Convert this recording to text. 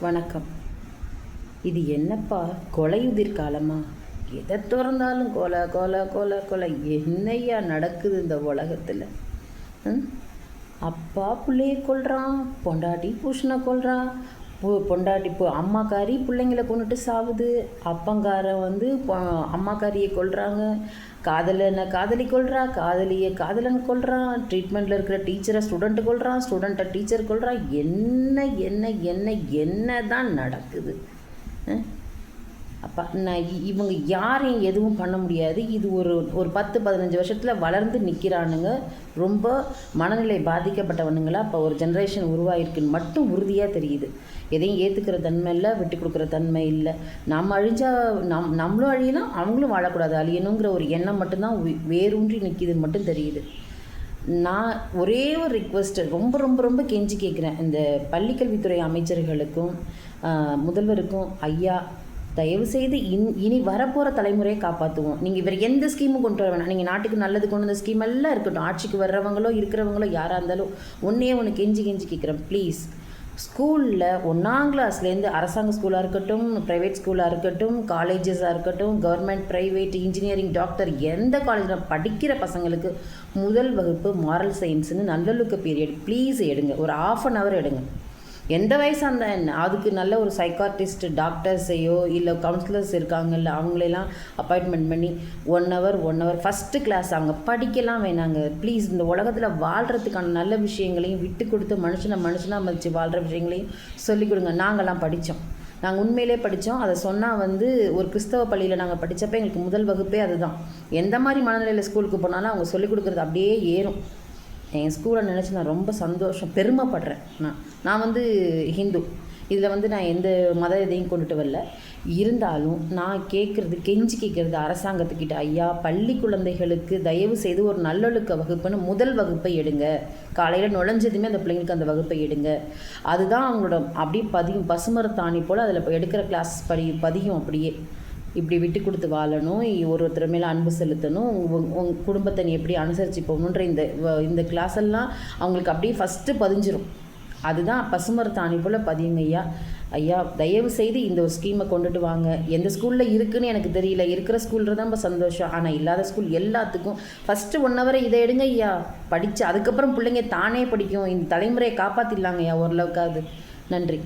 வணக்கம். இது என்னப்பா கொலையுதிர் காலமா? எதை திறந்தாலும் கொலை கொலை கொலை கொலை. என்னையா நடக்குது இந்த உலகத்தில்? அப்பா பிள்ளைய கொல்றான், பொண்டாட்டி புருஷனை கொல்றான், பொண்டாட்டி அம்மாக்காரி பிள்ளைங்களை கொண்டுட்டு சாவுது, அப்பங்காரன் அம்மாக்காரியை கொல்றாங்க, காதலி கொல்றா, காதலியை காதலன் கொல்றான், ட்ரீட்மெண்ட்டில் இருக்கிற டீச்சரை ஸ்டூடெண்ட்டு கொல்றான், ஸ்டூடெண்ட்டை டீச்சர் கொல்றான். என்ன என்ன என்ன என்ன தான் நடக்குது? அப்போ நான் இவங்க யாரையும் எதுவும் பண்ண முடியாது. இது ஒரு 10-15 வருஷத்தில் வளர்ந்து நிற்கிறானுங்க. ரொம்ப மனநிலை பாதிக்கப்பட்டவனுங்களா இப்போ ஒரு ஜென்ரேஷன் உருவாகிருக்குன்னு மட்டும் உறுதியாக தெரியுது. எதையும் ஏற்றுக்கிற தன்மை இல்லை, விட்டு கொடுக்குற தன்மை இல்லை. நம்ம அழிஞ்சால் நம்மளும் அழியலாம், அவங்களும் வாழக்கூடாது, அழியணுங்கிற ஒரு எண்ணம் மட்டும்தான் வேரூன்றி நிற்கிதுன்னு மட்டும் தெரியுது. நான் ஒரே ஒரு ரிக்வெஸ்ட்டு ரொம்ப ரொம்ப ரொம்ப கெஞ்சி கேட்குறேன் இந்த பள்ளிக்கல்வித்துறை அமைச்சர்களுக்கும் முதல்வருக்கும். ஐயா, தயவுசெய்து இனி வரப்போகிற தலைமுறையை காப்பாற்றுவோம். நீங்கள் இவர் எந்த ஸ்கீமும் கொண்டு வர வேணாம். நீங்கள் நாட்டுக்கு நல்லது கொண்டு வந்த ஸ்கீம் எல்லாம் இருக்கட்டும். ஆட்சிக்கு வர்றவங்களோ இருக்கிறவங்களோ யாராக இருந்தாலும் ஒன்று கெஞ்சி கேட்குறேன், ப்ளீஸ். ஸ்கூலில் 1ஆம் கிளாஸ்லேருந்து அரசாங்க ஸ்கூலாக இருக்கட்டும், ப்ரைவேட் ஸ்கூலாக இருக்கட்டும், காலேஜஸாக இருக்கட்டும், கவர்மெண்ட், ப்ரைவேட், இன்ஜினியரிங், டாக்டர், எந்த காலேஜில் படிக்கிற பசங்களுக்கு முதல் வகுப்பு மாரல் சயின்ஸுன்னு நல்லொழுக்க பீரியட் ப்ளீஸ் எடுங்க. ஒரு 1/2 hour எடுங்க. எந்த வயசாக இருந்தால் என்ன, அதுக்கு நல்ல ஒரு சைக்காட்ரிஸ்ட் டாக்டர்ஸையோ இல்லை கவுன்சிலர்ஸ் இருக்காங்கல்ல, அவங்களெல்லாம் அப்பாயின்மெண்ட் பண்ணி 1 hour ஃபஸ்ட்டு கிளாஸ் அவங்க படிக்கலாம் வேணாங்க. ப்ளீஸ், இந்த உலகத்தில் வாழ்கிறதுக்கான நல்ல விஷயங்களையும் விட்டு கொடுத்து மனுஷனாக மதித்து வாழ்கிற விஷயங்களையும் சொல்லிக் கொடுங்க. நாங்கள்லாம் படித்தோம், நாங்கள் உண்மையிலே படித்தோம். அதை சொன்னால் ஒரு கிறிஸ்தவ பள்ளியில் நாங்கள் படித்தப்போ எங்களுக்கு முதல் வகுப்பே அதுதான். எந்த மாதிரி மனநிலையில் ஸ்கூலுக்கு போனாலும் அவங்க சொல்லிக் கொடுக்குறது அப்படியே ஏறும். என் ஸ்கூலை நினச்சி நான் ரொம்ப சந்தோஷம், பெருமைப்படுறேன். நான் ஹிந்து, இதில் நான் எந்த மத இதையும் கொண்டுட்டு வரல. இருந்தாலும் நான் கெஞ்சி கேட்குறது அரசாங்கத்துக்கிட்ட, ஐயா, பள்ளி குழந்தைகளுக்கு தயவு செய்து ஒரு நல்லொழுக்க வகுப்புன்னு முதல் வகுப்பை எடுங்க. காலையில் நுழைஞ்சதுமே அந்த பிள்ளைங்களுக்கு அந்த வகுப்பை எடுங்க. அதுதான் அவங்களோட அப்படியே பதியும், பசுமரத்தாணி போல் அதில் எடுக்கிற கிளாஸ் பதியும். அப்படியே இப்படி விட்டு கொடுத்து வாழணும், ஒருத்தர் மேலே அன்பு செலுத்தணும், உங்கள் குடும்பத்தை நீ எப்படி அனுசரித்து போகணுன்ற இந்த கிளாஸ் எல்லாம் அவங்களுக்கு அப்படியே ஃபஸ்ட்டு பதிஞ்சிரும். அதுதான் பசுமரத்தாணி போல் பதியுங்க. ஐயா, தயவு செய்து இந்த ஒரு ஸ்கீமை கொண்டுட்டு வாங்க. எந்த ஸ்கூலில் இருக்குதுன்னு எனக்கு தெரியல, இருக்கிற ஸ்கூலில் தான் ரொம்ப சந்தோஷம். ஆனால் இல்லாத ஸ்கூல் எல்லாத்துக்கும் ஃபஸ்ட்டு 1 hour இதை எடுங்க ஐயா. படித்து அதுக்கப்புறம் பிள்ளைங்க தானே படிக்கும். இந்த தலைமுறையை காப்பாற்றிடலாங்க ஐயா ஓரளவுக்காவது. நன்றி.